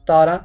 17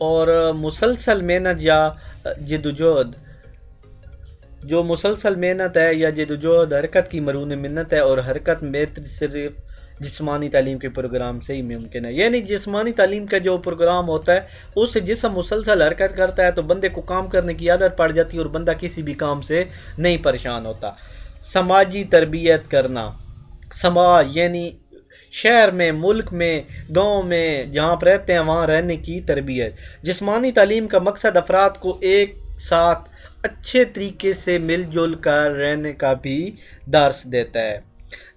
اور مسلسل محنت یا جدوجہد، جو مسلسل محنت ہے یا جدوجہد حرکت کی مرہون منت ہے، اور حرکت بہتر صرف جسمانی تعلیم کے پروگرام سے ہی ممکن ہے. یعنی جسمانی تعلیم کا جو پروگرام ہوتا ہے اس سے جسم مسلسل حرکت کرتا ہے تو بندے کو کام کرنے کی عادت پڑ جاتی ہے اور بندہ کسی بھی کام سے نہیں پریشان ہوتا. سماجی تربیت کرنا، سماج یعنی شہر میں، ملک میں، گاؤں میں جہاں آپ رہتے ہیں وہاں رہنے کی تربیت. جسمانی تعلیم کا مقصد افراد کو ایک ساتھ اچھے طریقے سے مل جل کر رہنے کا بھی درس دیتا ہے.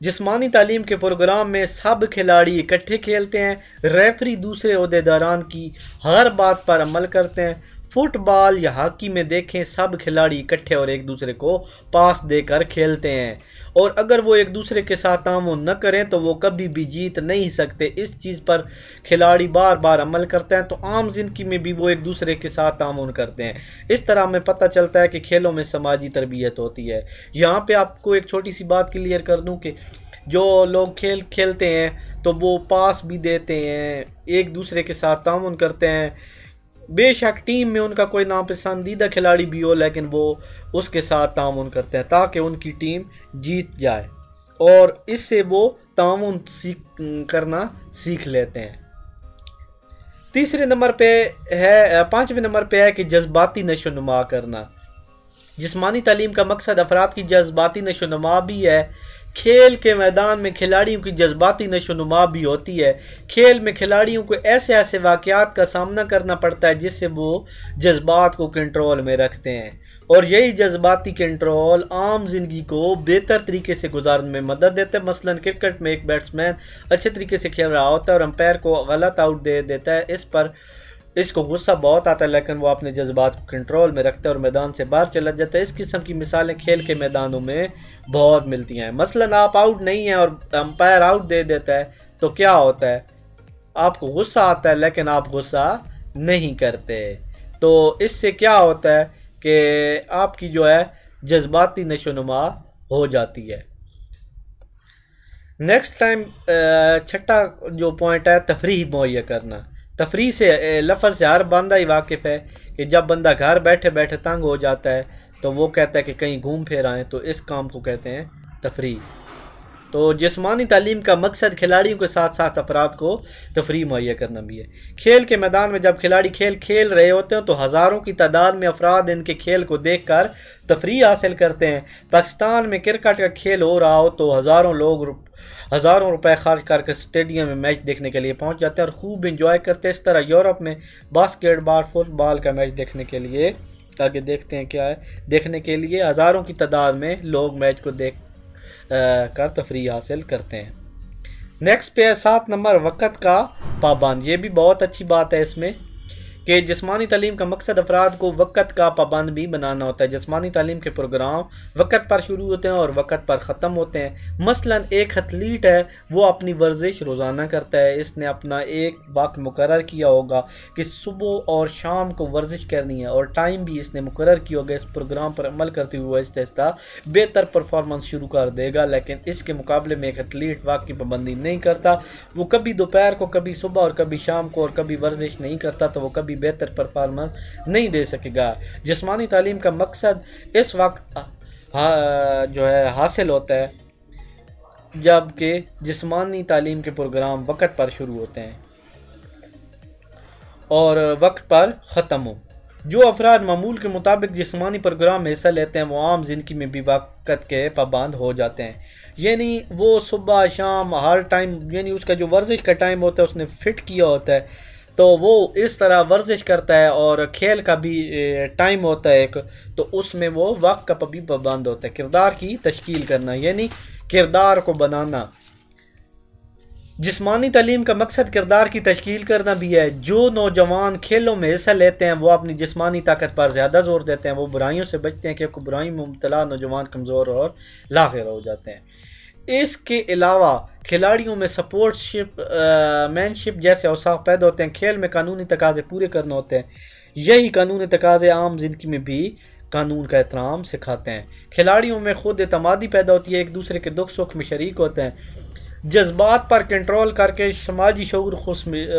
جسمانی تعلیم کے پروگرام میں سب کھلاڑی اکٹھے کھیلتے ہیں، ریفری دوسرے عہدیداران کی ہر بات پر عمل کرتے ہیں. فٹ بال یا ہاکی میں دیکھیں سب کھلاڑی اکٹھے اور ایک دوسرے کو پاس دے کر کھیلتے ہیں، اور اگر وہ ایک دوسرے کے ساتھ تعاون نہ کریں تو وہ کبھی بھی جیت نہیں سکتے. اس چیز پر کھلاڑی بار بار عمل کرتے ہیں تو عام زندگی میں بھی وہ ایک دوسرے کے ساتھ تعاون کرتے ہیں. اس طرح ہمیں پتہ چلتا ہے کہ کھیلوں میں سماجی تربیت ہوتی ہے. یہاں پہ آپ کو ایک چھوٹی سی بات کلیئر کر دوں کہ جو لوگ کھیل کھیلتے ہیں تو وہ پاس بھی دیتے ہیں، ایک دوسرے کے ساتھ تعاون کرتے ہیں. بے شک ٹیم میں ان کا کوئی ناپسندیدہ کھلاڑی بھی ہو لیکن وہ اس کے ساتھ تعاون کرتے ہیں تاکہ ان کی ٹیم جیت جائے، اور اس سے وہ تعاون کرنا سیکھ لیتے ہیں. تیسرے نمبر پہ ہے، پانچویں نمبر پہ ہے کہ جذباتی نشو و نما کرنا. جسمانی تعلیم کا مقصد افراد کی جذباتی نشو و نما بھی ہے. کھیل کے میدان میں کھلاڑیوں کی جذباتی نشو و نما بھی ہوتی ہے. کھیل میں کھلاڑیوں کو ایسے ایسے واقعات کا سامنا کرنا پڑتا ہے جس سے وہ جذبات کو کنٹرول میں رکھتے ہیں، اور یہی جذباتی کنٹرول عام زندگی کو بہتر طریقے سے گزارنے میں مدد دیتا ہے. مثلا کرکٹ میں ایک بیٹسمین اچھے طریقے سے کھیل رہا ہوتا ہے اور امپائر کو غلط آؤٹ دے دیتا ہے، اس کو غصہ بہت آتا ہے لیکن وہ اپنے جذبات کو کنٹرول میں رکھتا ہے اور میدان سے باہر چلا جاتا ہے. اس قسم کی مثالیں کھیل کے میدانوں میں بہت ملتی ہیں. مثلا آپ آؤٹ نہیں ہیں اور امپائر آؤٹ دے دیتا ہے تو کیا ہوتا ہے؟ آپ کو غصہ آتا ہے لیکن آپ غصہ نہیں کرتے. تو اس سے کیا ہوتا ہے کہ آپ کی جو ہے جذباتی نشو و نما ہو جاتی ہے. نیکسٹ ٹائم چھٹا جو پوائنٹ ہے تفریح مہیا کرنا. تفریح سے لفظ سے ہر بندہ ہی واقف ہے کہ جب بندہ گھر بیٹھے بیٹھے تنگ ہو جاتا ہے تو وہ کہتا ہے کہ کہیں گھوم پھر آئیں، تو اس کام کو کہتے ہیں تفریح. تو جسمانی تعلیم کا مقصد کھلاڑیوں کے ساتھ ساتھ افراد کو تفریح مہیا کرنا بھی ہے. کھیل کے میدان میں جب کھلاڑی کھیل رہے ہوتے ہیں تو ہزاروں کی تعداد میں افراد ان کے کھیل کو دیکھ کر تفریح حاصل کرتے ہیں. پاکستان میں کرکٹ کا کھیل ہو رہا ہو تو ہزاروں روپے خرچ کر کے اسٹیڈیم میں میچ دیکھنے کے لیے پہنچ جاتے ہیں اور خوب انجوائے کرتے ہیں. اس طرح یورپ میں باسکٹ بال، فٹ بال کا میچ دیکھنے کے لیے آگے دیکھتے ہیں کیا ہے، دیکھنے کے لیے ہزاروں کی تعداد میں لوگ میچ کو دیکھ کر تفریح حاصل کرتے ہیں. نیکسٹ پہ 7 نمبر وقت کا پابند. یہ بھی بہت اچھی بات ہے اس میں کہ جسمانی تعلیم کا مقصد افراد کو وقت کا پابند بھی بنانا ہوتا ہے. جسمانی تعلیم کے پروگرام وقت پر شروع ہوتے ہیں اور وقت پر ختم ہوتے ہیں. مثلا ایک ایتھلیٹ ہے، وہ اپنی ورزش روزانہ کرتا ہے. اس نے اپنا ایک وقت مقرر کیا ہوگا کہ صبح اور شام کو ورزش کرنی ہے اور ٹائم بھی اس نے مقرر کیا ہوگا. اس پروگرام پر عمل کرتے ہوئے آہستہ آہستہ بہتر پرفارمنس شروع کر دے گا. لیکن اس کے مقابلے میں ایک ایتھلیٹ وقت کی پابندی نہیں کرتا، وہ کبھی دوپہر کو، کبھی صبح اور کبھی شام کو اور کبھی ورزش نہیں کرتا تو وہ کبھی بہتر پرفارمنس نہیں دے سکے گا. جسمانی تعلیم کا مقصد اس وقت جو ہے حاصل ہوتا ہے جبکہ جسمانی تعلیم کے پروگرام وقت پر شروع ہوتے ہیں اور وقت پر ختم ہو. جو افراد معمول کے مطابق جسمانی پروگرام میں حصہ لیتے ہیں وہ عام زندگی میں بھی وقت کے پابند ہو جاتے ہیں. یعنی وہ صبح شام ہر ٹائم، یعنی اس کا جو ورزش کا ٹائم ہوتا ہے اس نے فٹ کیا ہوتا ہے تو وہ اس طرح ورزش کرتا ہے، اور کھیل کا بھی ٹائم ہوتا ہے ایک، تو اس میں وہ وقت کا بھی پابند ہوتا ہے. کردار کی تشکیل کرنا یعنی کردار کو بنانا. جسمانی تعلیم کا مقصد کردار کی تشکیل کرنا بھی ہے. جو نوجوان کھیلوں میں حصہ لیتے ہیں وہ اپنی جسمانی طاقت پر زیادہ زور دیتے ہیں، وہ برائیوں سے بچتے ہیں کیونکہ برائیوں میں مبتلا نوجوان کمزور اور لاغر ہو جاتے ہیں. اس کے علاوہ کھلاڑیوں میں سپورٹ مین شپ جیسے اوصاف پیدا ہوتے ہیں. کھیل میں قانونی تقاضے پورے کرنے ہوتے ہیں. یہی قانونی تقاضے عام زندگی میں بھی قانون کا احترام سکھاتے ہیں. کھلاڑیوں میں خود اعتمادی پیدا ہوتی ہے، ایک دوسرے کے دکھ سکھ میں شریک ہوتے ہیں. جذبات پر کنٹرول کر کے سماجی شعور،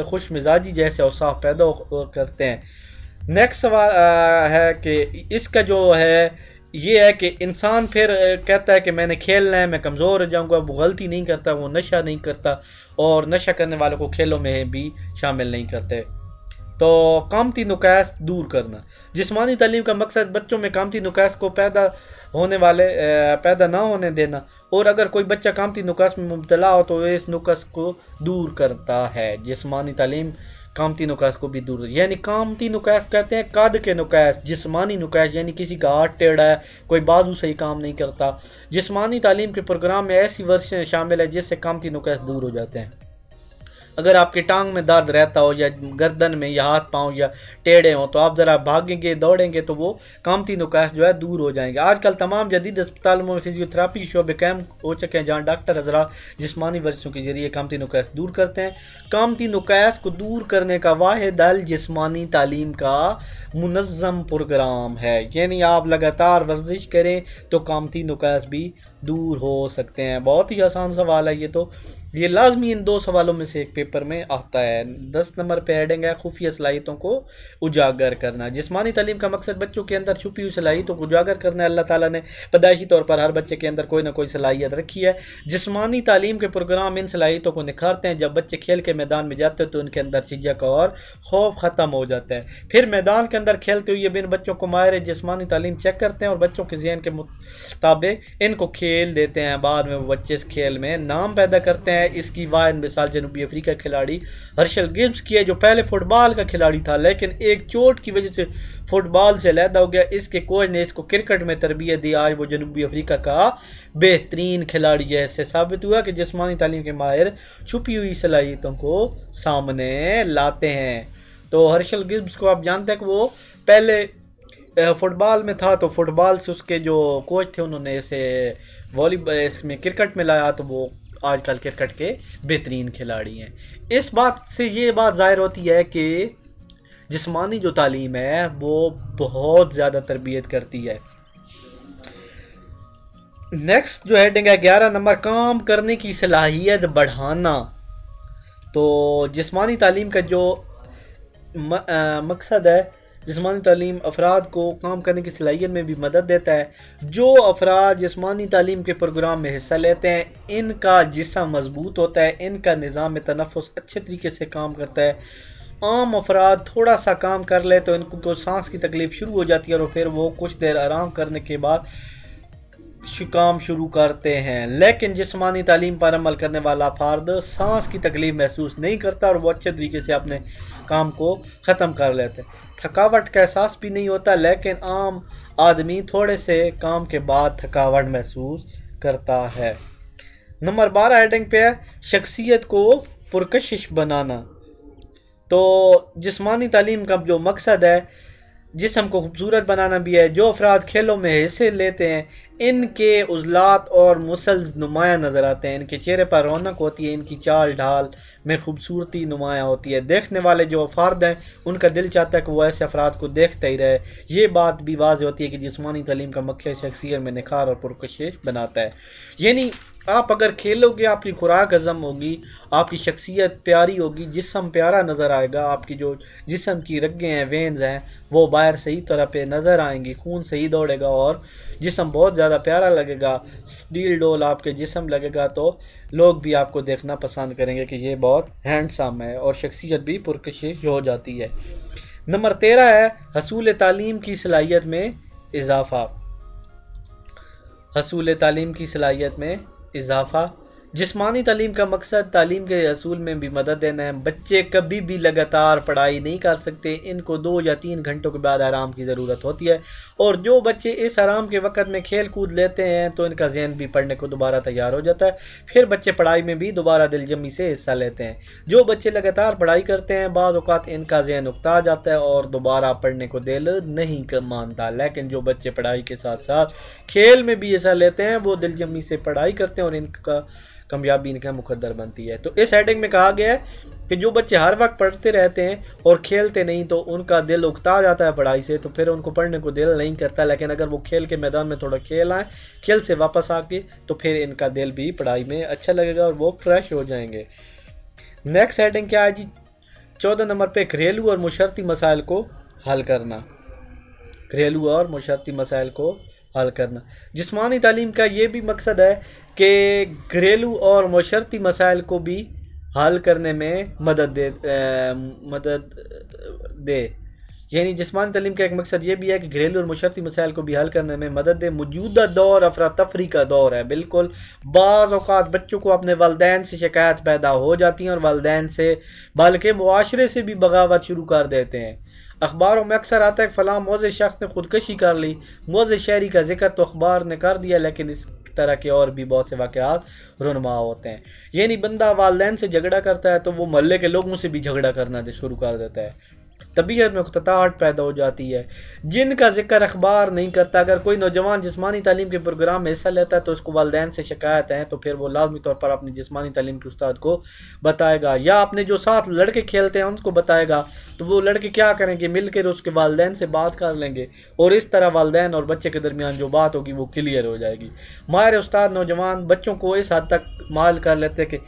خوش مزاجی جیسے اوصاف پیدا کرتے ہیں۔ نیکسٹ سوال ہے کہ اس کا جو ہے یہ ہے کہ انسان پھر کہتا ہے کہ میں نے کھیلنا ہے، میں کمزور ہو جاؤں گا، وہ غلطی نہیں کرتا، وہ نشہ نہیں کرتا، اور نشہ کرنے والوں کو کھیلوں میں بھی شامل نہیں کرتے۔ تو قامتی نقائص دور کرنا، جسمانی تعلیم کا مقصد بچوں میں قامتی نقائص کو پیدا نہ ہونے دینا، اور اگر کوئی بچہ قامتی نقائص میں مبتلا ہو تو اس نقص کو دور کرتا ہے۔ جسمانی تعلیم قامتی نقائص کو بھی دور، یعنی قامتی نقائص کہتے ہیں قد کے نقائص، جسمانی نقائص یعنی کسی کا ہاتھ ٹیڑھا ہے، کوئی بازو صحیح کام نہیں کرتا۔ جسمانی تعلیم کے پروگرام میں ایسی ورزشیں شامل ہے جس سے قامتی نقائص دور ہو جاتے ہیں۔ اگر آپ کے ٹانگ میں درد رہتا ہو یا گردن میں یا ہاتھ پاؤں یا ٹیڑھے ہوں تو آپ ذرا بھاگیں گے، دوڑیں گے تو وہ قامتی نقائص جو ہے دور ہو جائیں گے۔ آج کل تمام جدید اسپتالوں میں فزیو تھراپی کے شعبے قائم ہو چکے ہیں جہاں ڈاکٹر حضرات جسمانی ورزشوں کے ذریعے قامتی نقائص دور کرتے ہیں۔ قامتی نقائص کو دور کرنے کا واحد حل جسمانی تعلیم کا منظم پروگرام ہے، یعنی آپ لگاتار ورزش کریں تو قامتی نقائص بھی دور ہو سکتے ہیں۔ بہت ہی آسان سوال ہے یہ لازمی ان دو سوالوں میں سے ایک پیپر میں آتا ہے۔ 10 نمبر پہ ہیڈنگ ہے خفیہ صلاحیتوں کو اجاگر کرنا۔ جسمانی تعلیم کا مقصد بچوں کے اندر چھپی ہوئی صلاحیتوں کو اجاگر کرنا ہے۔ اللہ تعالیٰ نے پیدائشی طور پر ہر بچے کے اندر کوئی نہ کوئی صلاحیت رکھی ہے۔ جسمانی تعلیم کے پروگرام ان صلاحیتوں کو نکھارتے ہیں۔ جب بچے کھیل کے میدان میں جاتے ہیں تو ان کے اندر جھجک اور خوف ختم ہو جاتا ہے۔ پھر میدان کے اندر کھیلتے ہوئے ان بچوں کو ماہر جسمانی تعلیم چیک کرتے ہیں اور بچوں کے ذہن کے مطابق ان کو کھیل دیتے ہیں۔ بعد میں وہ بچے اس کھیل میں نام پیدا کرتے ہیں۔ اس کی واحد مثال جنوبی افریقہ کھلاڑی ہرشل گبز کی ہے جو پہلے فٹ بال کا کھلاڑی تھا لیکن ایک چوٹ کی وجہ سے فٹ بال سے علیحدہ ہو گیا۔ اس کے کوچ نے اس کو کرکٹ میں تربیت دی، آج وہ جنوبی افریقہ کا بہترین کھلاڑی ہے۔ اس سے ثابت ہوا کہ جسمانی تعلیم کے ماہر چھپی ہوئی صلاحیتوں کو سامنے لاتے ہیں۔ تو ہرشل گبز کو آپ جانتے ہیں کہ وہ پہلے فٹ بال میں تھا تو فٹ بال سے اس کے جو کوچ تھے انہوں نے اسے اس میں کرکٹ میں لایا تو وہ آج کل کرکٹ کے بہترین کھلاڑی ہیں۔ اس بات سے یہ بات ظاہر ہوتی ہے کہ جسمانی جو تعلیم ہے وہ بہت زیادہ تربیت کرتی ہے۔ نیکسٹ جو ہیڈنگ ہے 11 نمبر کام کرنے کی صلاحیت بڑھانا۔ تو جسمانی تعلیم کا جو مقصد ہے، جسمانی تعلیم افراد کو کام کرنے کی صلاحیت میں بھی مدد دیتا ہے۔ جو افراد جسمانی تعلیم کے پروگرام میں حصہ لیتے ہیں ان کا جسم مضبوط ہوتا ہے، ان کا نظام تنفس اچھے طریقے سے کام کرتا ہے۔ عام افراد تھوڑا سا کام کر لے تو ان کو سانس کی تکلیف شروع ہو جاتی ہے اور پھر وہ کچھ دیر آرام کرنے کے بعد کام شروع کرتے ہیں، لیکن جسمانی تعلیم پر عمل کرنے والا فرد سانس کی تکلیف محسوس نہیں کرتا اور وہ اچھے طریقے سے اپنے کام کو ختم کر لیتے ہیں۔ تھکاوٹ کا احساس بھی نہیں ہوتا لیکن عام آدمی تھوڑے سے کام کے بعد تھکاوٹ محسوس کرتا ہے۔ نمبر 12 ہیڈنگ پہ ہے شخصیت کو پرکشش بنانا۔ تو جسمانی تعلیم کا جو مقصد ہے جسم کو خوبصورت بنانا بھی ہے۔ جو افراد کھیلوں میں حصے لیتے ہیں ان کے عضلات اور مسلز نمایاں نظر آتے ہیں، ان کے چہرے پر رونق ہوتی ہے، ان کی چال ڈھال میں خوبصورتی نمایاں ہوتی ہے۔ دیکھنے والے جو افراد ہیں ان کا دل چاہتا ہے کہ وہ ایسے افراد کو دیکھتے ہی رہے۔ یہ بات بھی واضح ہوتی ہے کہ جسمانی تعلیم کا مقصد شخصیت میں نکھار اور پرکشش بناتا ہے۔ یعنی آپ اگر کھیلو گے آپ کی خوراک ہضم ہوگی، آپ کی شخصیت پیاری ہوگی، جسم پیارا نظر آئے گا، آپ کی جو جسم کی رگیں ہیں، وینز ہیں، وہ باہر صحیح طرح پہ نظر آئیں گی، خون صحیح دوڑے گا اور جسم بہت زیادہ پیارا لگے گا، ڈیل ڈول آپ کے جسم لگے گا تو لوگ بھی آپ کو دیکھنا پسند کریں گے کہ یہ بہت ہینڈسم ہے اور شخصیت بھی پرکشش ہو جاتی ہے۔ نمبر 13 ہے حصول تعلیم کی صلاحیت میں اضافہ۔ حصول تعلیم کی صلاحیت میں اضافہ۔ جسمانی تعلیم کا مقصد تعلیم کے حصول میں بھی مدد دینا ہے۔ بچے کبھی بھی لگاتار پڑھائی نہیں کر سکتے، ان کو 2 یا 3 گھنٹوں کے بعد آرام کی ضرورت ہوتی ہے، اور جو بچے اس آرام کے وقت میں کھیل کود لیتے ہیں تو ان کا ذہن بھی پڑھنے کو دوبارہ تیار ہو جاتا ہے، پھر بچے پڑھائی میں بھی دوبارہ دل جمی سے حصہ لیتے ہیں۔ جو بچے لگاتار پڑھائی کرتے ہیں بعض اوقات ان کا ذہن اکتا جاتا ہے اور دوبارہ پڑھنے کو دل نہیں مانتا، لیکن جو بچے پڑھائی کے ساتھ ساتھ کھیل میں بھی حصہ لیتے ہیں وہ دل جمی سے پڑھائی کرتے ہیں اور ان کا کامیابی ان کا مقدر بنتی ہے۔ تو اس ہیڈنگ میں کہا گیا ہے کہ جو بچے ہر وقت پڑھتے رہتے ہیں اور کھیلتے نہیں تو ان کا دل اکتا جاتا ہے پڑھائی سے، تو پھر ان کو پڑھنے کو دل نہیں کرتا، لیکن اگر وہ کھیل کے میدان میں تھوڑا کھیل آئیں، کھیل سے واپس آ کے، تو پھر ان کا دل بھی پڑھائی میں اچھا لگے گا اور وہ فریش ہو جائیں گے۔ نیکسٹ ہیڈنگ کیا ہے جی؟ 14 نمبر پہ گھریلو اور معاشرتی مسائل کو حل کرنا۔ گھریلو اور معاشرتی مسائل کو حل کرنا۔ جسمانی تعلیم کا یہ بھی مقصد ہے کہ گھریلو اور معاشرتی مسائل کو بھی حل کرنے میں مدد دے۔ یعنی جسمانی تعلیم کا ایک مقصد یہ بھی ہے کہ گھریلو اور معاشرتی مسائل کو بھی حل کرنے میں مدد دے۔ موجودہ دور افراتفری کا دور ہے، بالکل۔ بعض اوقات بچوں کو اپنے والدین سے شکایت پیدا ہو جاتی ہیں اور والدین سے بلکہ معاشرے سے بھی بغاوت شروع کر دیتے ہیں۔ اخباروں میں اکثر آتا ہے کہ فلاں معزز شخص نے خودکشی کر لی۔ معزز شہری کا ذکر تو اخبار نے کر دیا، لیکن اس طرح کے اور بھی بہت سے واقعات رونما ہوتے ہیں۔ یعنی بندہ والدین سے جھگڑا کرتا ہے تو وہ محلے کے لوگوں سے بھی جھگڑا کرنا شروع کر دیتا ہے، طبیعت میں اختلاط پیدا ہو جاتی ہے، جن کا ذکر اخبار نہیں کرتا۔ اگر کوئی نوجوان جسمانی تعلیم کے پروگرام میں حصہ لیتا ہے تو اس کو والدین سے شکایت ہے، تو پھر وہ لازمی طور پر اپنی جسمانی تعلیم کے استاد کو بتائے گا، یا اپنے جو ساتھ لڑکے کھیلتے ہیں ان کو بتائے گا۔ تو وہ لڑکے کیا کریں گے؟ مل کر اس کے والدین سے بات کر لیں گے، اور اس طرح والدین اور بچے کے درمیان جو بات ہوگی وہ کلیئر ہو جائے گی۔ ماہر استاد نوجوان بچوں کو اس حد تک مال کر لیتے ہیں کہ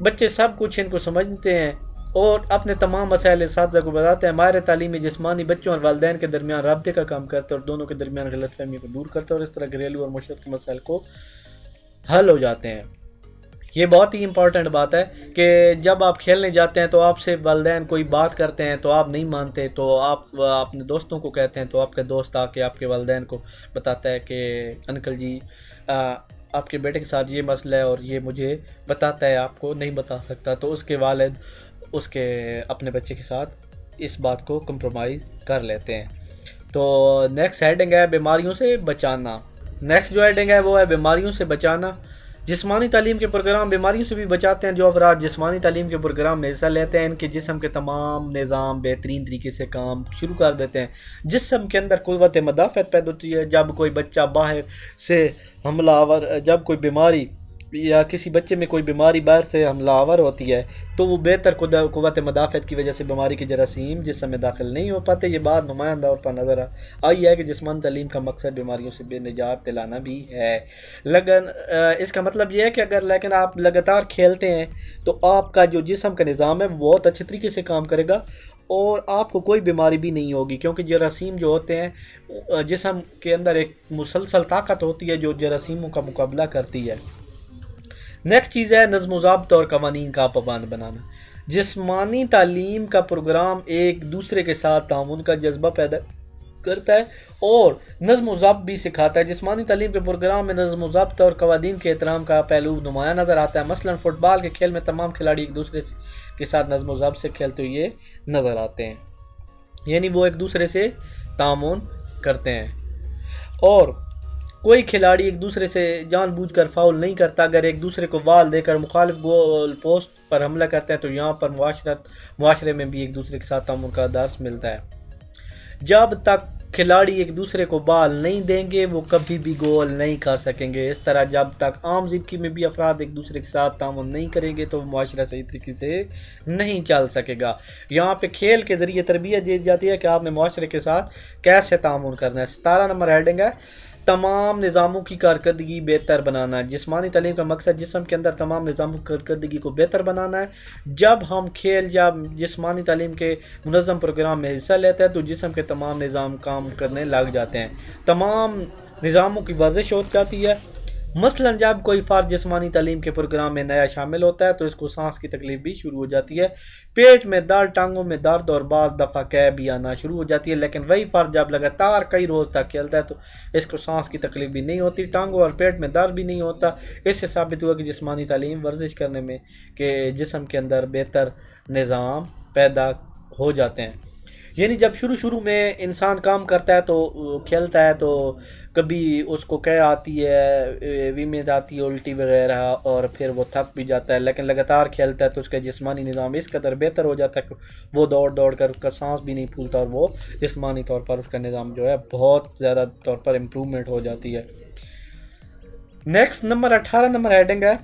بچے سب کچھ ان کو سمجھتے ہیں اور اپنے تمام مسائل اساتذہ کو بتاتے ہیں۔ ماہر تعلیمی جسمانی بچوں اور والدین کے درمیان رابطے کا کام کرتے ہیں اور دونوں کے درمیان غلط فہمی کو دور کرتے ہیں، اور اس طرح گھریلو اور معاشرتی مسائل کو حل ہو جاتے ہیں۔ یہ بہت ہی امپورٹنٹ بات ہے کہ جب آپ کھیلنے جاتے ہیں تو آپ سے والدین کوئی بات کرتے ہیں تو آپ نہیں مانتے، تو آپ اپنے دوستوں کو کہتے ہیں، تو آپ کے دوست آ کے آپ کے والدین کو بتاتا ہے کہ انکل جی آپ کے بیٹے کے ساتھ یہ مسئلہ ہے اور یہ مجھے بتاتا ہے، آپ کو نہیں بتا سکتا، تو اس کے والد اس کے اپنے بچے کے ساتھ اس بات کو کمپرومائز کر لیتے ہیں۔ تو نیکسٹ ہیڈنگ ہے بیماریوں سے بچانا۔ نیکسٹ جو ہیڈنگ ہے وہ ہے بیماریوں سے بچانا۔ جسمانی تعلیم کے پروگرام بیماریوں سے بھی بچاتے ہیں۔ جو افراد جسمانی تعلیم کے پروگرام میں حصہ لیتے ہیں ان کے جسم کے تمام نظام بہترین طریقے سے کام شروع کر دیتے ہیں۔ جسم کے اندر قوت مدافعت پیدا ہوتی ہے۔ جب کوئی بچہ باہر سے حملہ آور، جب کوئی بیماری یا کسی بچے میں کوئی بیماری باہر سے حملہ آور ہوتی ہے تو وہ بہتر قوت مدافعت کی وجہ سے بیماری کے جراثیم جسم میں داخل نہیں ہو پاتے۔ یہ بات نمایاں طور پر نظر آئی ہے کہ جسمانی تعلیم کا مقصد بیماریوں سے بے نجات دلانا بھی ہے، لیکن اس کا مطلب یہ ہے کہ لیکن آپ لگاتار کھیلتے ہیں تو آپ کا جو جسم کا نظام ہے وہ بہت اچھے طریقے سے کام کرے گا اور آپ کو کوئی بیماری بھی نہیں ہوگی، کیونکہ جراثیم جو ہوتے ہیں جسم کے اندر ایک مسلسل طاقت ہوتی ہے جو جراثیموں کا مقابلہ کرتی ہے۔ نیکسٹ چیز ہے نظم و ضابط اور قوانین کا پابند بنانا۔ جسمانی تعلیم کا پروگرام ایک دوسرے کے ساتھ تعاون کا جذبہ پیدا کرتا ہے اور نظم و ضابط بھی سکھاتا ہے۔ جسمانی تعلیم کے پروگرام میں نظم و ضابط اور قوانین کے احترام کا پہلو نمایاں نظر آتا ہے۔ مثلا فٹ بال کے کھیل میں تمام کھلاڑی ایک دوسرے کے ساتھ نظم و ضابط سے کھیلتے ہوئے نظر آتے ہیں، یعنی وہ ایک دوسرے سے تعاون کرتے ہیں، اور کوئی کھلاڑی ایک دوسرے سے جان بوجھ کر فاؤل نہیں کرتا۔ اگر ایک دوسرے کو بال دے کر مخالف گول پوسٹ پر حملہ کرتے ہیں تو یہاں پر معاشرے میں بھی ایک دوسرے کے ساتھ تعاون کا درس ملتا ہے۔ جب تک کھلاڑی ایک دوسرے کو بال نہیں دیں گے وہ کبھی بھی گول نہیں کر سکیں گے۔ اس طرح جب تک عام زندگی میں بھی افراد ایک دوسرے کے ساتھ تعاون نہیں کریں گے تو معاشرہ صحیح طریقے سے نہیں چل سکے گا۔ یہاں پہ کھیل کے ذریعے تربیت دی جاتی ہے کہ آپ نے معاشرے کے ساتھ کیسے تعاون کرنا ہے۔ 17 نمبر ہیڈنگ ہے تمام نظاموں کی کارکردگی بہتر بنانا۔ جسمانی تعلیم کا مقصد جسم کے اندر تمام نظاموں کی کارکردگی کو بہتر بنانا ہے۔ جب ہم کھیل یا جسمانی تعلیم کے منظم پروگرام میں حصہ لیتے ہیں تو جسم کے تمام نظام کام کرنے لگ جاتے ہیں، تمام نظاموں کی ورزش ہو جاتی ہے۔ مثلا جب کوئی فرد جسمانی تعلیم کے پروگرام میں نیا شامل ہوتا ہے تو اس کو سانس کی تکلیف بھی شروع ہو جاتی ہے، پیٹ میں درد، ٹانگوں میں درد اور بعض دفعہ قے بھی آنا شروع ہو جاتی ہے۔ لیکن وہی فرد جب لگاتار کئی روز تک کھیلتا ہے تو اس کو سانس کی تکلیف بھی نہیں ہوتی، ٹانگوں اور پیٹ میں درد بھی نہیں ہوتا۔ اس سے ثابت ہوا کہ جسمانی تعلیم ورزش کرنے میں کہ جسم کے اندر بہتر نظام پیدا ہو جاتے ہیں۔ یعنی جب شروع میں انسان کام کرتا ہے تو کھیلتا ہے تو کبھی اس کو قے آتی ہے، ویمید آتی ہے، الٹی وغیرہ، اور پھر وہ تھک بھی جاتا ہے، لیکن لگاتار کھیلتا ہے تو اس کا جسمانی نظام اس قدر بہتر ہو جاتا ہے کہ وہ دوڑ کر اس کا سانس بھی نہیں پھولتا اور وہ جسمانی طور پر اس کا نظام جو ہے بہت زیادہ طور پر امپرومنٹ ہو جاتی ہے۔ نیکسٹ نمبر 18 نمبر ہیڈنگ ہے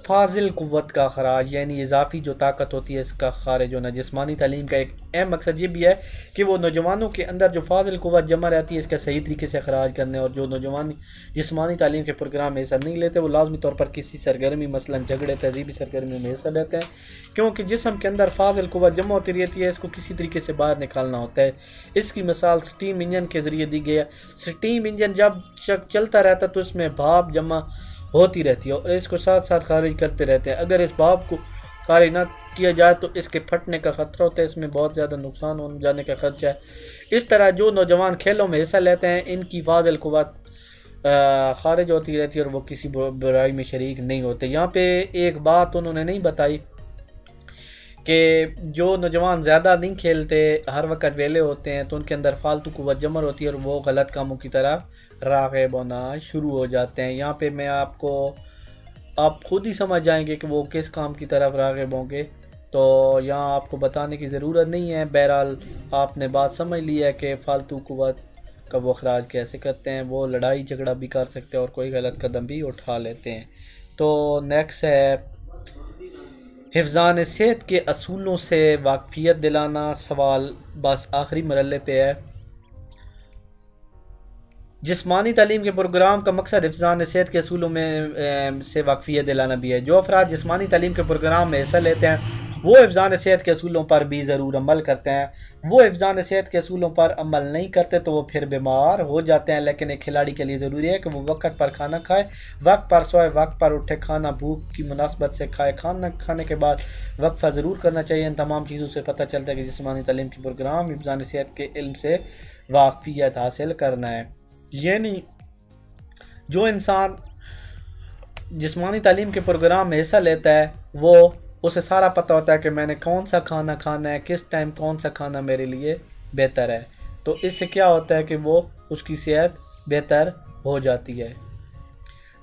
فاضل قوت کا خراج یعنی اضافی جو طاقت ہوتی ہے اس کا خارج ہونا۔ جسمانی تعلیم کا ایک اہم مقصد یہ بھی ہے کہ وہ نوجوانوں کے اندر جو فاضل قوت جمع رہتی ہے اس کا صحیح طریقے سے خراج کرنے، اور جو نوجوان جسمانی تعلیم کے پروگرام میں حصہ نہیں لیتے وہ لازمی طور پر کسی سرگرمی مثلا جھگڑے تہذیبی سرگرمیوں میں حصہ لیتے ہیں، کیونکہ جسم کے اندر فاضل قوت جمع ہوتی رہتی ہے، اس کو کسی طریقے سے باہر نکالنا ہوتا ہے۔ اس کی مثال سٹیم انجن کے ذریعے دی گئی ہے۔ سٹیم انجن جب چلتا رہتا ہے تو اس میں بھاپ جمع ہوتی رہتی ہے اور اس کو ساتھ ساتھ خارج کرتے رہتے ہیں۔ اگر اس بھاپ کو خارج نہ کیا جائے تو اس کے پھٹنے کا خطرہ ہوتا ہے، اس میں بہت زیادہ نقصان ہو جانے کا خدشہ ہے۔ اس طرح جو نوجوان کھیلوں میں حصہ لیتے ہیں ان کی فاضل قوت خارج ہوتی رہتی ہے اور وہ کسی برائی میں شریک نہیں ہوتے۔ یہاں پہ ایک بات انہوں نے نہیں بتائی کہ جو نوجوان زیادہ نہیں کھیلتے، ہر وقت ویلے ہوتے ہیں، تو ان کے اندر فالتو قوت جمع ہوتی ہے اور وہ غلط کاموں کی طرح راغب ہونا شروع ہو جاتے ہیں۔ یہاں پہ میں آپ خود ہی سمجھ جائیں گے کہ وہ کس کام کی طرف راغب ہوں گے، تو یہاں آپ کو بتانے کی ضرورت نہیں ہے۔ بہرحال آپ نے بات سمجھ لی ہے کہ فالتو قوت کا وہ اخراج کیسے کرتے ہیں، وہ لڑائی جھگڑا بھی کر سکتے ہیں اور کوئی غلط قدم بھی اٹھا لیتے ہیں۔ تو نیکسٹ ہے حفظان صحت کے اصولوں سے واقفیت دلانا۔ سوال بس آخری مرحلے پہ ہے۔ جسمانی تعلیم کے پروگرام کا مقصد حفظان صحت کے اصولوں میں سے واقفیت دلانا بھی ہے۔ جو افراد جسمانی تعلیم کے پروگرام میں حصہ لیتے ہیں وہ حفظان صحت کے اصولوں پر بھی ضرور عمل کرتے ہیں۔ وہ حفظان صحت کے اصولوں پر عمل نہیں کرتے تو وہ پھر بیمار ہو جاتے ہیں، لیکن ایک کھلاڑی کے لیے ضروری ہے کہ وہ وقت پر کھانا کھائے، وقت پر سوئے، وقت پر اٹھے، کھانا بھوک کی مناسبت سے کھائے، کھانا کھانے کے بعد وقفہ ضرور کرنا چاہیے۔ ان تمام چیزوں سے پتہ چلتا ہے کہ جسمانی تعلیم کے پروگرام حفظان صحت کے علم سے واقفیت حاصل کرنا ہے۔ یعنی جو انسان جسمانی تعلیم کے پروگرام میں حصہ لیتا ہے وہ اسے سارا پتہ ہوتا ہے کہ میں نے کون سا کھانا کھانا ہے، کس ٹائم کون سا کھانا میرے لیے بہتر ہے، تو اس سے کیا ہوتا ہے کہ وہ اس کی صحت بہتر ہو جاتی ہے۔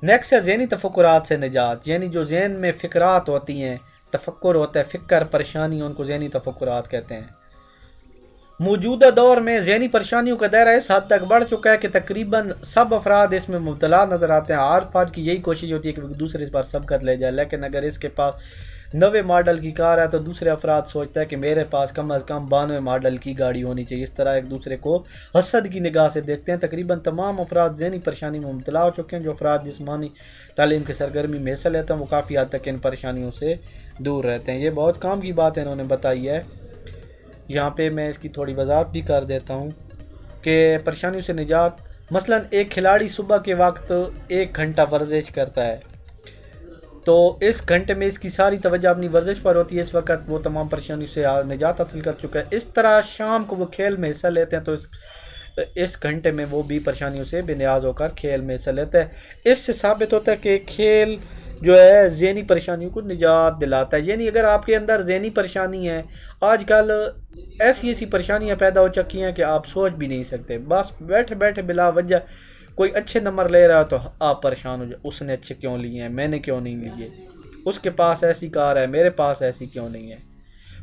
نیکسٹ ہے ذہنی تفکرات سے نجات، یعنی جو ذہن میں فکرات ہوتی ہیں، تفکر ہوتا ہے، فکر پریشانی، ان کو ذہنی تفکرات کہتے ہیں۔ موجودہ دور میں ذہنی پریشانیوں کا دائرہ اس حد تک بڑھ چکا ہے کہ تقریباً سب افراد اس میں مبتلا نظر آتے ہیں۔ ہر فرد کی یہی کوشش ہوتی ہے کہ وہ دوسرے اس پر سبقت لے جائے، لیکن اگر اس کے پاس 90 ماڈل کی کار ہے تو دوسرے افراد سوچتا ہے کہ میرے پاس کم از کم 92 ماڈل کی گاڑی ہونی چاہیے۔ اس طرح ایک دوسرے کو حسد کی نگاہ سے دیکھتے ہیں۔ تقریباً تمام افراد ذہنی پریشانی میں مبتلا ہو چکے ہیں۔ جو افراد جسمانی تعلیم کے سرگرمی میں حصہ لیتے ہیں وہ کافی حد تک ان پریشانیوں سے دور رہتے ہیں۔ یہ بہت کام کی بات انہوں نے بتائی ہے۔ یہاں پہ میں اس کی تھوڑی وضاحت بھی کر دیتا ہوں کہ پریشانیوں سے نجات، مثلا ایک کھلاڑی صبح کے وقت 1 گھنٹہ ورزش کرتا ہے تو اس گھنٹے میں اس کی ساری توجہ اپنی ورزش پر ہوتی ہے، اس وقت وہ تمام پریشانیوں سے نجات حاصل کر چکا ہے۔ اس طرح شام کو وہ کھیل میں حصہ لیتے ہیں تو اس گھنٹے میں وہ بھی پریشانیوں سے بے نیاز ہو کر کھیل میں حصہ لیتا ہے۔ اس سے ثابت ہوتا ہے کہ کھیل جو ہے ذہنی پریشانیوں کو نجات دلاتا ہے۔ یعنی اگر آپ کے اندر ذہنی پریشانی ہے، آج کل ایسی پریشانیاں پیدا ہو چکی ہیں کہ آپ سوچ بھی نہیں سکتے، بس بیٹھے بیٹھے بلا وجہ کوئی اچھے نمبر لے رہا ہے تو آپ پریشان ہو جائے، اس نے اچھے کیوں لیے ہیں، میں نے کیوں نہیں لیے، اس کے پاس ایسی کار ہے میرے پاس ایسی کیوں نہیں ہے۔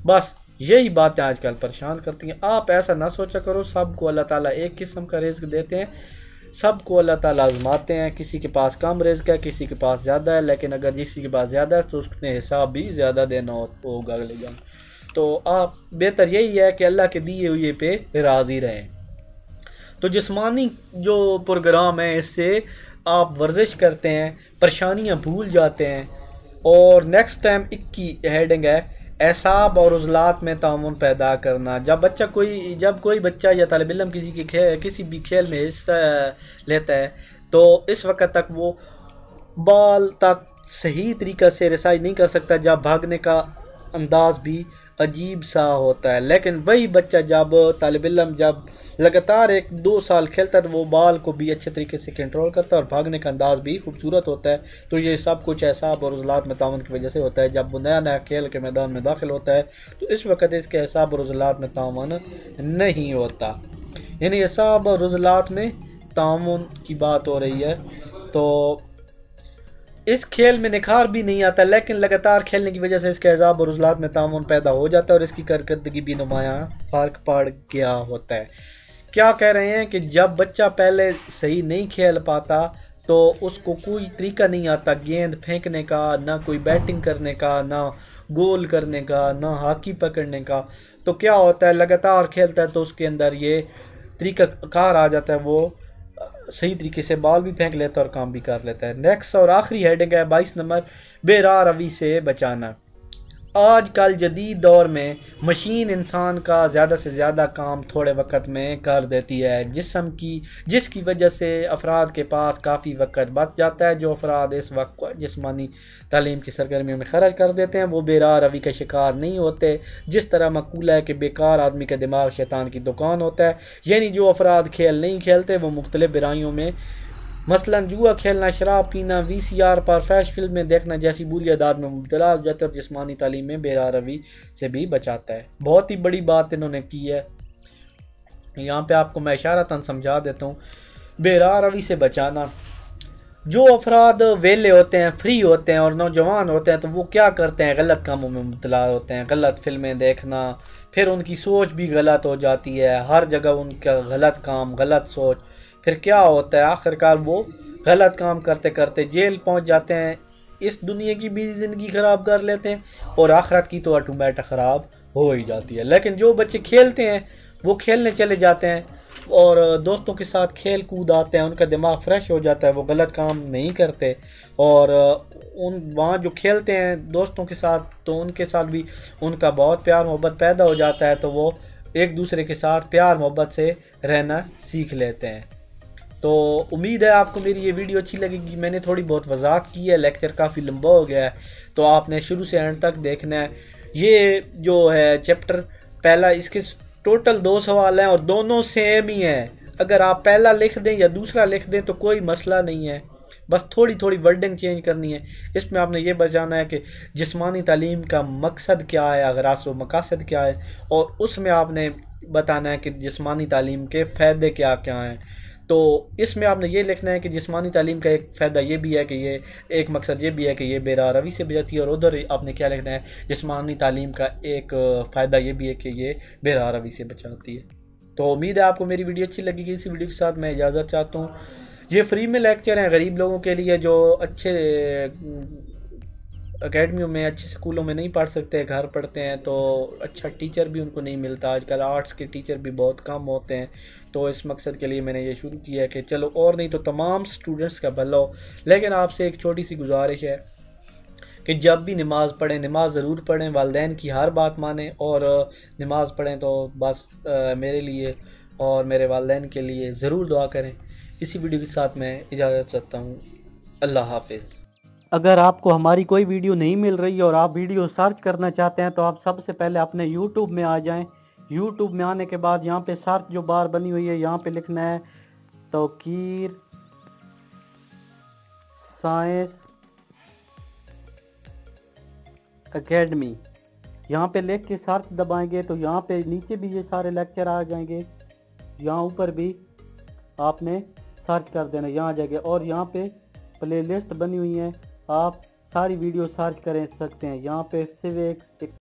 بس یہی باتیں آج کل پریشان کرتی ہیں۔ آپ ایسا نہ سوچا کرو، سب کو اللہ تعالیٰ ایک قسم کا رزق دیتے ہیں، سب کو اللہ تعالیٰ آزماتے ہیں، کسی کے پاس کم رزق ہے، کسی کے پاس زیادہ ہے، لیکن اگر کسی کے پاس زیادہ ہے تو اس نے حساب بھی زیادہ دینا ہوگا اگلے جان۔ تو آپ بہتر یہی ہے کہ اللہ کے دیے ہوئے پہ راضی رہیں۔ تو جسمانی جو پروگرام ہے اس سے آپ ورزش کرتے ہیں، پریشانیاں بھول جاتے ہیں۔ اور نیکسٹ ٹائم 21 ہیڈنگ ہے اعصاب اور عضلات میں تعاون پیدا کرنا۔ جب کوئی بچہ یا طالب علم کسی بھی کھیل میں حصہ لیتا ہے تو اس وقت تک وہ بال تک صحیح طریقہ سے رسائی نہیں کر سکتا، جب بھاگنے کا انداز بھی عجیب سا ہوتا ہے، لیکن وہی بچہ جب طالب علم جب لگاتار 1-2 سال کھیلتا ہے تو وہ بال کو بھی اچھے طریقے سے کنٹرول کرتا ہے اور بھاگنے کا انداز بھی خوبصورت ہوتا ہے۔ تو یہ سب کچھ اعصاب اور عضلات میں تعاون کی وجہ سے ہوتا ہے۔ جب وہ نیا کھیل کے میدان میں داخل ہوتا ہے تو اس وقت اس کے اعصاب اور عضلات میں تعاون نہیں ہوتا، یعنی اعصاب اور عضلات میں تعاون کی بات ہو رہی ہے۔ تو اس کھیل میں نکھار بھی نہیں آتا، لیکن لگاتار کھیلنے کی وجہ سے اس کے اعصاب اور عضلات میں تعاون پیدا ہو جاتا ہے اور اس کی کارکردگی بھی نمایاں فرق پڑ گیا ہوتا ہے۔ کیا کہہ رہے ہیں کہ جب بچہ پہلے صحیح نہیں کھیل پاتا تو اس کو کوئی طریقہ نہیں آتا گیند پھینکنے کا، نہ کوئی بیٹنگ کرنے کا، نہ گول کرنے کا، نہ ہاکی پکڑنے کا، تو کیا ہوتا ہے لگاتار کھیلتا ہے تو اس کے اندر یہ طریقہ کار آ جاتا ہے، وہ صحیح طریقے سے بال بھی پھینک لیتا ہے اور کام بھی کر لیتا ہے۔ نیکسٹ اور آخری ہیڈنگ ہے 22 نمبر، بے راہ روی سے بچانا۔ آج کل جدید دور میں مشین انسان کا زیادہ سے زیادہ کام تھوڑے وقت میں کر دیتی ہے، جس کی وجہ سے افراد کے پاس کافی وقت بچ جاتا ہے۔ جو افراد اس وقت جسمانی تعلیم کی سرگرمیوں میں خرچ کر دیتے ہیں وہ بے راہ روی کا شکار نہیں ہوتے۔ جس طرح مقولہ ہے کہ بیکار آدمی کا دماغ شیطان کی دکان ہوتا ہے، یعنی جو افراد کھیل نہیں کھیلتے وہ مختلف برائیوں میں مثلا جوا کھیلنا، شراب پینا، VCR پر فیش فلمیں دیکھنا جیسی بری عادات میں مبتلا ہو جاتے ہیں، اور جسمانی تعلیم میں بے راہ روی سے بھی بچاتا ہے۔ بہت ہی بڑی بات انہوں نے کی ہے، یہاں پہ آپ کو میں اشارتاً سمجھا دیتا ہوں۔ بے راہ روی سے بچانا، جو افراد ویلے ہوتے ہیں، فری ہوتے ہیں اور نوجوان ہوتے ہیں تو وہ کیا کرتے ہیں، غلط کاموں میں مبتلا ہوتے ہیں، غلط فلمیں دیکھنا، پھر ان کی سوچ بھی غلط ہو جاتی ہے، ہر جگہ ان کا غلط کام، غلط سوچ، پھر کیا ہوتا ہے آخرکار وہ غلط کام کرتے کرتے جیل پہنچ جاتے ہیں، اس دنیا کی بھی زندگی خراب کر لیتے ہیں اور آخرت کی تو آٹومیٹک خراب ہو ہی جاتی ہے۔ لیکن جو بچے کھیلتے ہیں وہ کھیلنے چلے جاتے ہیں اور دوستوں کے ساتھ کھیل کود آتے ہیں، ان کا دماغ فریش ہو جاتا ہے، وہ غلط کام نہیں کرتے، اور وہاں جو کھیلتے ہیں دوستوں کے ساتھ تو ان کے ساتھ بھی ان کا بہت پیار محبت پیدا ہو جاتا ہے، تو وہ ایک دوسرے کے ساتھ پیار محبت سے رہنا سیکھ لیتے ہیں۔ تو امید ہے آپ کو میری یہ ویڈیو اچھی لگے گی، میں نے تھوڑی بہت وضاحت کی ہے، لیکچر کافی لمبا ہو گیا ہے تو آپ نے شروع سے اینڈ تک دیکھنا ہے۔ یہ جو ہے چیپٹر پہلا، اس کے ٹوٹل 2 سوال ہیں اور دونوں سیم ہی ہیں، اگر آپ پہلا لکھ دیں یا دوسرا لکھ دیں تو کوئی مسئلہ نہیں ہے، بس تھوڑی تھوڑی ورڈنگ چینج کرنی ہے۔ اس میں آپ نے یہ بتانا ہے کہ جسمانی تعلیم کا مقصد کیا ہے، اغراض و مقاصد کیا ہے، اور اس میں آپ نے بتانا ہے کہ جسمانی تعلیم کے فائدے کیا کیا ہیں۔ تو اس میں آپ نے یہ لکھنا ہے کہ جسمانی تعلیم کا ایک فائدہ یہ بھی ہے کہ یہ ایک مقصد یہ بھی ہے کہ یہ بے راہ روی سے بچاتی ہے، اور ادھر آپ نے کیا لکھنا ہے، جسمانی تعلیم کا ایک فائدہ یہ بھی ہے کہ یہ بے راہ روی سے بچاتی ہے۔ تو امید ہے آپ کو میری ویڈیو اچھی لگے گی، اسی ویڈیو کے ساتھ میں اجازت چاہتا ہوں۔ یہ فری میں لیکچر ہیں غریب لوگوں کے لیے جو اچھے اکیڈمیوں میں، اچھے سکولوں میں نہیں پڑھ سکتے، گھر پڑھتے ہیں تو اچھا ٹیچر بھی ان کو نہیں ملتا، آج کل آرٹس کے ٹیچر بھی بہت کم ہوتے ہیں، تو اس مقصد کے لیے میں نے یہ شروع کیا ہے کہ چلو اور نہیں تو تمام سٹوڈنٹس کا بھلا ہو۔ لیکن آپ سے ایک چھوٹی سی گزارش ہے کہ جب بھی نماز پڑھیں، نماز ضرور پڑھیں، والدین کی ہر بات مانیں، اور نماز پڑھیں تو بس میرے لیے اور میرے والدین کے لیے ضرور دعا کریں۔ اسی ویڈیو کے ساتھ میں اجازت چاہتا ہوں، اللہ حافظ۔ اگر آپ کو ہماری کوئی ویڈیو نہیں مل رہی اور آپ ویڈیو سرچ کرنا چاہتے ہیں تو آپ سب سے پہلے اپنے یوٹیوب میں آ جائیں۔ یوٹیوب میں آنے کے بعد یہاں پہ سرچ جو بار بنی ہوئی ہے یہاں پہ لکھنا ہے توقیر سائنس اکیڈمی، یہاں پہ لکھ کے سرچ دبائیں گے تو یہاں پہ نیچے بھی یہ سارے لیکچر آ جائیں گے، یہاں اوپر بھی آپ نے سرچ کر دینا، یہاں آ جائے گا، اور یہاں پہ پلے لسٹ بنی ہوئی ہے، آپ ساری ویڈیو سرچ کر سکتے ہیں، یہاں پہ سوکس